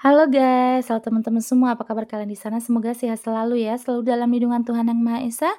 Halo guys, halo teman-teman semua, apa kabar kalian di sana? Semoga sehat selalu ya, selalu dalam lindungan Tuhan Yang Maha Esa,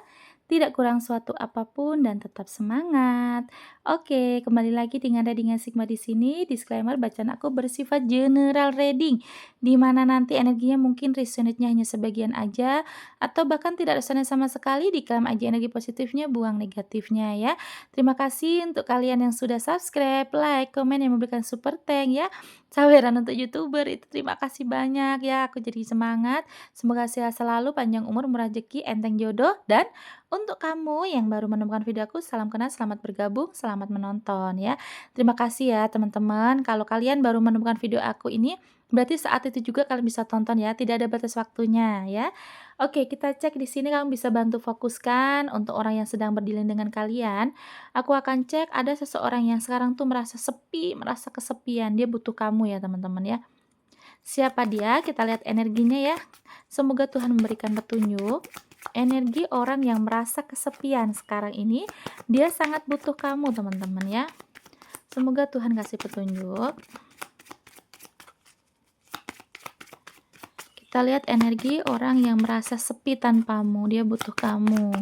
tidak kurang suatu apapun dan tetap semangat. Oke, kembali lagi dengan Reading Sigma di sini. Disclaimer, bacaan aku bersifat general reading, di mana nanti energinya mungkin resonate-nya hanya sebagian aja, atau bahkan tidak resonate sama sekali. Diklaim aja energi positifnya, buang negatifnya ya. Terima kasih untuk kalian yang sudah subscribe, like, komen, yang memberikan super thank ya. Saweran untuk YouTuber itu terima kasih banyak ya, aku jadi semangat. Semoga sehat selalu, panjang umur, murah rezeki, enteng jodoh. Dan untuk kamu yang baru menemukan video aku, salam kenal, selamat bergabung, selamat menonton ya. Terima kasih ya teman-teman. Kalau kalian baru menemukan video aku ini, berarti saat itu juga kalian bisa tonton ya, tidak ada batas waktunya ya. Oke, kita cek di sini, kamu bisa bantu fokuskan untuk orang yang sedang berdilin dengan kalian. Aku akan cek ada seseorang yang sekarang tuh merasa sepi, merasa kesepian, dia butuh kamu ya teman-teman ya. Siapa dia? Kita lihat energinya ya. Semoga Tuhan memberikan petunjuk. Energi orang yang merasa kesepian sekarang ini, dia sangat butuh kamu teman-teman ya. Semoga Tuhan kasih petunjuk. Kita lihat energi orang yang merasa sepi tanpamu, dia butuh kamu.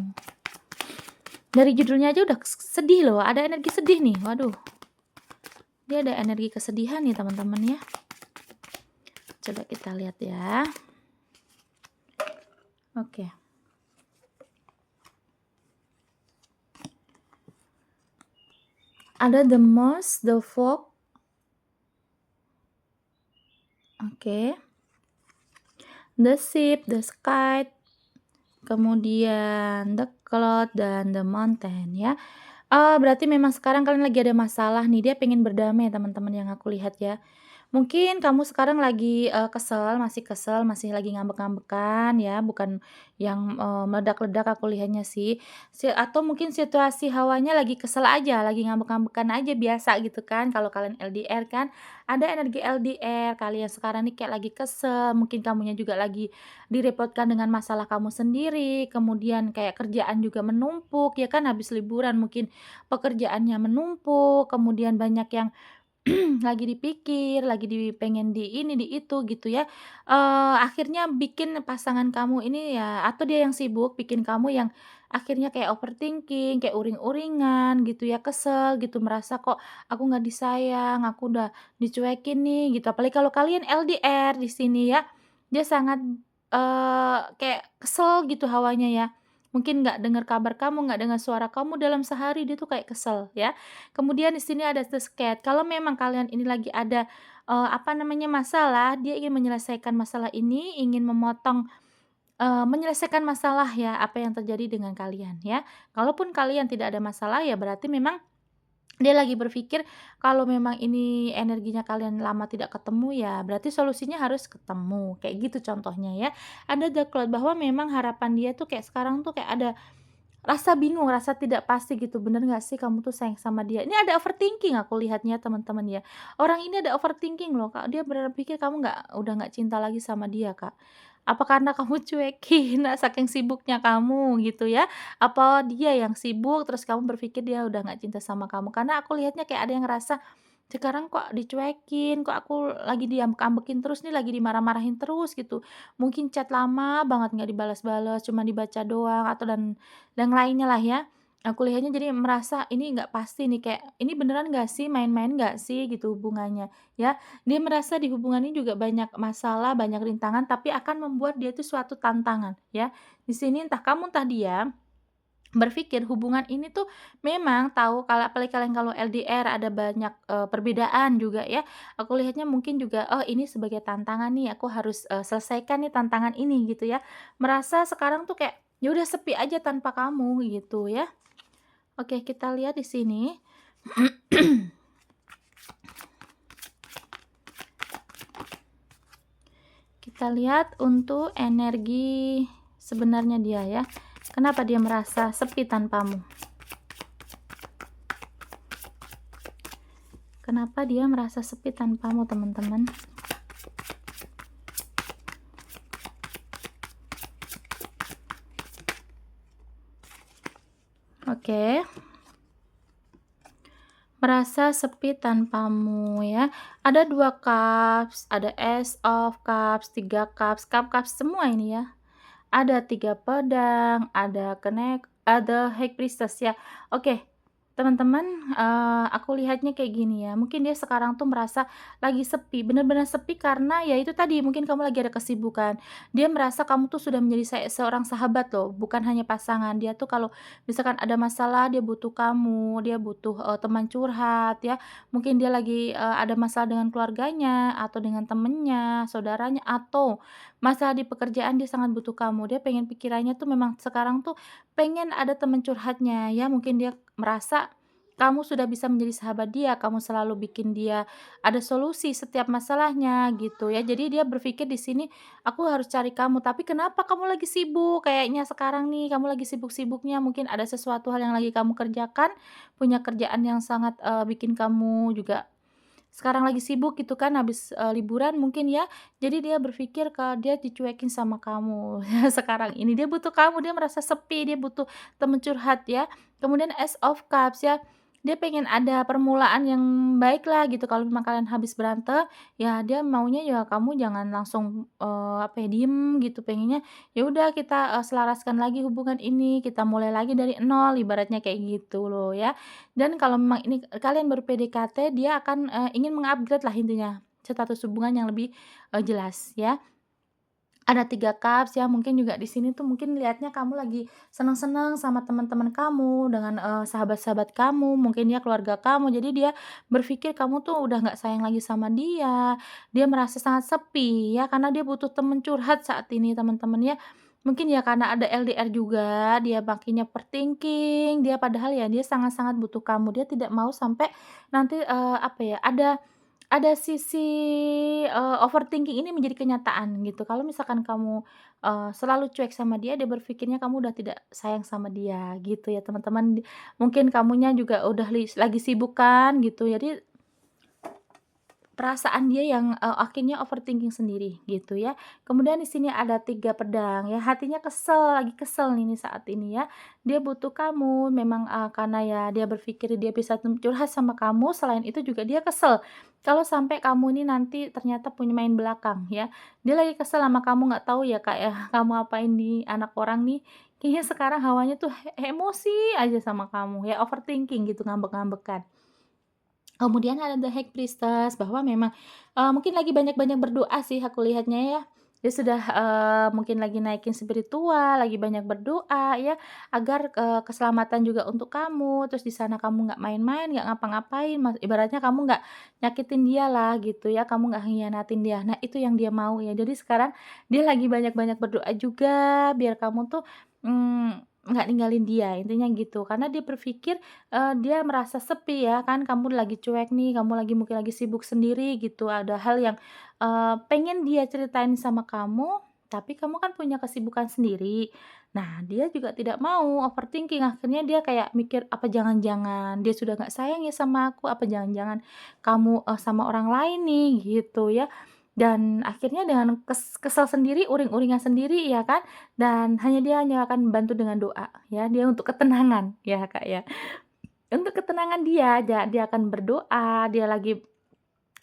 Dari judulnya aja udah sedih loh, ada energi sedih nih, waduh. Dia ada energi kesedihan nih teman-teman ya. Coba kita lihat ya. Oke. Ada the moss, the fog. Oke. The ship, the sky, kemudian the cloud dan the mountain ya. Berarti memang sekarang kalian lagi ada masalah nih, dia pengen berdamai teman-teman yang aku lihat ya. Mungkin kamu sekarang lagi, kesel, masih lagi ngambek-ngambekan ya, bukan yang, meledak-ledak aku lihatnya sih. Atau mungkin situasi hawanya lagi kesel aja, lagi ngambek-ngambekan aja biasa gitu kan, kalau kalian LDR kan, ada energi LDR, kalian sekarang nih kayak lagi kesel, mungkin kamunya juga lagi direpotkan dengan masalah kamu sendiri, kemudian kayak kerjaan juga menumpuk ya kan, habis liburan mungkin pekerjaannya menumpuk, kemudian banyak yang lagi dipikir, lagi pengen di ini, di itu gitu ya, akhirnya bikin pasangan kamu ini ya atau dia yang sibuk bikin kamu yang akhirnya kayak overthinking, kayak uring-uringan gitu ya, kesel gitu, merasa kok aku nggak disayang, aku udah dicuekin nih gitu. Apalagi kalau kalian LDR di sini ya, dia sangat, kayak kesel gitu hawanya ya. Mungkin nggak dengar kabar kamu, nggak dengar suara kamu dalam sehari, dia tuh kayak kesel ya. Kemudian di sini ada the scat. Kalau memang kalian ini lagi ada, apa namanya, masalah, dia ingin menyelesaikan masalah ini, ingin menyelesaikan masalah ya, apa yang terjadi dengan kalian ya. Kalaupun kalian tidak ada masalah, ya berarti memang dia lagi berpikir kalau memang ini energinya kalian lama tidak ketemu, ya berarti solusinya harus ketemu, kayak gitu contohnya ya. Ada the cloud bahwa memang harapan dia tuh kayak sekarang tuh kayak ada rasa bingung, rasa tidak pasti gitu, bener nggak sih kamu tuh sayang sama dia? Ini ada overthinking aku lihatnya teman-teman ya. Orang ini ada overthinking loh Kak, dia berpikir kamu udah nggak cinta lagi sama dia Kak. Apa karena kamu cuekin, saking sibuknya kamu gitu ya? Apa dia yang sibuk terus kamu berpikir dia udah nggak cinta sama kamu? Karena aku lihatnya kayak ada yang ngerasa, sekarang kok dicuekin, kok aku lagi diambek-ambekin terus nih, lagi dimarah-marahin terus gitu. Mungkin chat lama banget nggak dibalas-balas, cuma dibaca doang atau dan lainnya lah ya. Aku lihatnya jadi merasa ini nggak pasti nih, kayak ini beneran nggak sih, main-main nggak sih gitu hubungannya ya. Dia merasa di hubungan ini juga banyak masalah, banyak rintangan, tapi akan membuat dia itu suatu tantangan ya. Di sini entah kamu entah dia berpikir hubungan ini tuh memang tahu kalau apalagi kalian kalau LDR ada banyak, perbedaan juga ya. Aku lihatnya mungkin juga, oh ini sebagai tantangan nih, aku harus, selesaikan nih tantangan ini gitu ya. Merasa sekarang tuh kayak, ya udah sepi aja tanpa kamu gitu ya. Oke, kita lihat di sini. Kita lihat untuk energi sebenarnya dia ya. Kenapa dia merasa sepi tanpamu? Kenapa dia merasa sepi tanpamu, teman-teman? Oke. merasa sepi tanpamu ya. Ada 2 cups, ada Ace of Cups, 3 cups, cup-cups semua ini ya. Ada 3 pedang, ada High Priestess ya. Oke, teman-teman, aku lihatnya kayak gini ya, mungkin dia sekarang tuh merasa lagi sepi, bener-bener sepi karena ya itu tadi, mungkin kamu lagi ada kesibukan. Dia merasa kamu tuh sudah menjadi seorang sahabat loh, bukan hanya pasangan. Dia tuh kalau misalkan ada masalah, dia butuh kamu, dia butuh, teman curhat ya. Mungkin dia lagi, ada masalah dengan keluarganya, atau dengan temennya, saudaranya, atau masalah di pekerjaan dia sangat butuh kamu. Dia pengen pikirannya tuh memang sekarang tuh pengen ada teman curhatnya ya, mungkin dia merasa kamu sudah bisa menjadi sahabat dia, kamu selalu bikin dia ada solusi setiap masalahnya gitu ya. Jadi dia berpikir di sini, "Aku harus cari kamu, tapi kenapa kamu lagi sibuk kayaknya sekarang nih, kamu lagi sibuk-sibuknya, mungkin ada sesuatu hal yang lagi kamu kerjakan, punya kerjaan yang sangat, bikin kamu juga sekarang lagi sibuk gitu kan habis, liburan mungkin ya, jadi dia berpikir dia dicuekin sama kamu. Sekarang ini dia butuh kamu, dia merasa sepi, dia butuh temen curhat ya. Kemudian Ace of Cups ya, dia pengen ada permulaan yang baik lah gitu kalau memang kalian habis berantem, ya dia maunya ya kamu jangan langsung, apa ya, diem gitu, pengennya ya udah kita, selaraskan lagi hubungan ini, kita mulai lagi dari nol, ibaratnya kayak gitu loh ya. Dan kalau memang ini kalian baru PDKT, dia akan, ingin meng-upgrade lah intinya, status hubungan yang lebih, jelas ya. Ada 3 cups ya, mungkin juga di sini tuh mungkin lihatnya kamu lagi seneng-seneng sama teman-teman kamu, dengan, sahabat-sahabat kamu, mungkin ya keluarga kamu. Jadi dia berpikir kamu tuh udah nggak sayang lagi sama dia merasa sangat sepi ya, karena dia butuh temen curhat saat ini teman-teman ya. Mungkin ya karena ada LDR juga, dia makinnya overthinking, dia padahal ya dia sangat-sangat butuh kamu. Dia tidak mau sampai nanti, apa ya, ada sisi, overthinking ini menjadi kenyataan gitu. Kalau misalkan kamu, selalu cuek sama dia, dia berpikirnya kamu udah tidak sayang sama dia gitu ya teman-teman. Mungkin kamunya juga udah lagi sibuk kan gitu, jadi perasaan dia yang, akhirnya overthinking sendiri gitu ya. Kemudian di sini ada 3 pedang ya, hatinya kesel, lagi kesel ini saat ini ya. Dia butuh kamu memang, karena ya dia berpikir dia bisa curhat sama kamu, selain itu juga dia kesel kalau sampai kamu ini nanti ternyata punya main belakang ya. Dia lagi kesel sama kamu, nggak tahu ya, Kak, ya, kamu apain di anak orang nih, kayaknya sekarang hawanya tuh emosi aja sama kamu ya, overthinking gitu, ngambek-ngambekan. Kemudian ada The High Priestess bahwa memang, mungkin lagi banyak-banyak berdoa sih aku lihatnya ya. Dia sudah, mungkin lagi naikin spiritual, lagi banyak berdoa ya, agar, keselamatan juga untuk kamu, terus di sana kamu nggak main-main, nggak ngapa-ngapain, ibaratnya kamu nggak nyakitin dia lah gitu ya, kamu nggak hianatin dia. Nah itu yang dia mau ya. Jadi sekarang dia lagi banyak-banyak berdoa juga biar kamu tuh, nggak ninggalin dia, intinya gitu. Karena dia berpikir dia merasa sepi ya kan, kamu lagi cuek nih, kamu lagi mungkin lagi sibuk sendiri gitu, ada hal yang, pengen dia ceritain sama kamu, tapi kamu kan punya kesibukan sendiri. Nah, dia juga tidak mau overthinking, akhirnya dia kayak mikir, "Apa jangan-jangan dia sudah nggak sayang ya sama aku? Apa jangan-jangan kamu, sama orang lain nih?" Gitu ya. Dan akhirnya dengan kesel sendiri, uring-uringan sendiri ya kan, dan dia hanya akan bantu dengan doa ya, dia untuk ketenangan ya, Kak, ya. Untuk ketenangan dia akan berdoa, dia lagi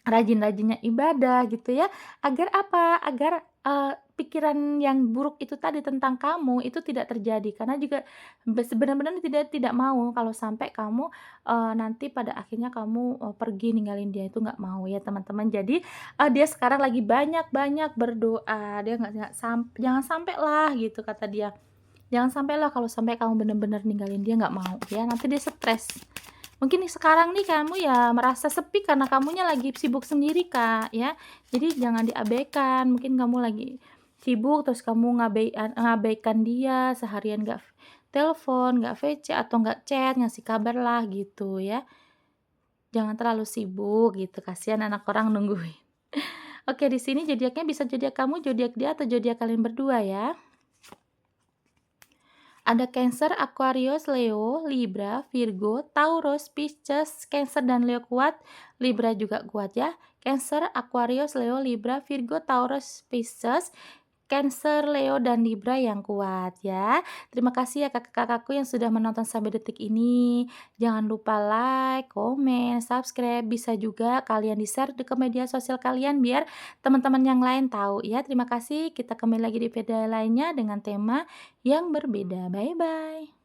rajin-rajinnya ibadah gitu ya, agar apa? Agar, pikiran yang buruk itu tadi tentang kamu itu tidak terjadi, karena juga benar-benar tidak mau kalau sampai kamu, nanti pada akhirnya kamu, pergi ninggalin dia itu nggak mau ya teman-teman. Jadi, dia sekarang lagi banyak-banyak berdoa, dia jangan sampailah gitu kata dia, jangan sampailah kalau sampai kamu benar-benar ninggalin dia nggak mau ya, nanti dia stres. Mungkin nih sekarang nih kamu ya merasa sepi karena kamunya lagi sibuk sendiri, Kak, ya. Jadi jangan diabaikan, mungkin kamu lagi sibuk terus kamu ngabaikan dia seharian nggak telepon, nggak VC atau nggak chat, ngasih kabar lah gitu ya. Jangan terlalu sibuk gitu, kasihan anak orang nungguin. Oke, di sini zodiaknya bisa zodiak kamu, zodiak dia, atau zodiak kalian berdua ya. Ada Cancer, Aquarius, Leo, Libra, Virgo, Taurus, Pisces, Cancer dan Leo kuat, Libra juga kuat ya. Cancer, Aquarius, Leo, Libra, Virgo, Taurus, Pisces, Cancer, Leo, dan Libra yang kuat ya. Terima kasih ya kakak-kakakku yang sudah menonton sampai detik ini. Jangan lupa like, komen, subscribe. Bisa juga kalian di-share ke media sosial kalian biar teman-teman yang lain tahu ya. Terima kasih. Kita kembali lagi di video lainnya dengan tema yang berbeda. Bye bye.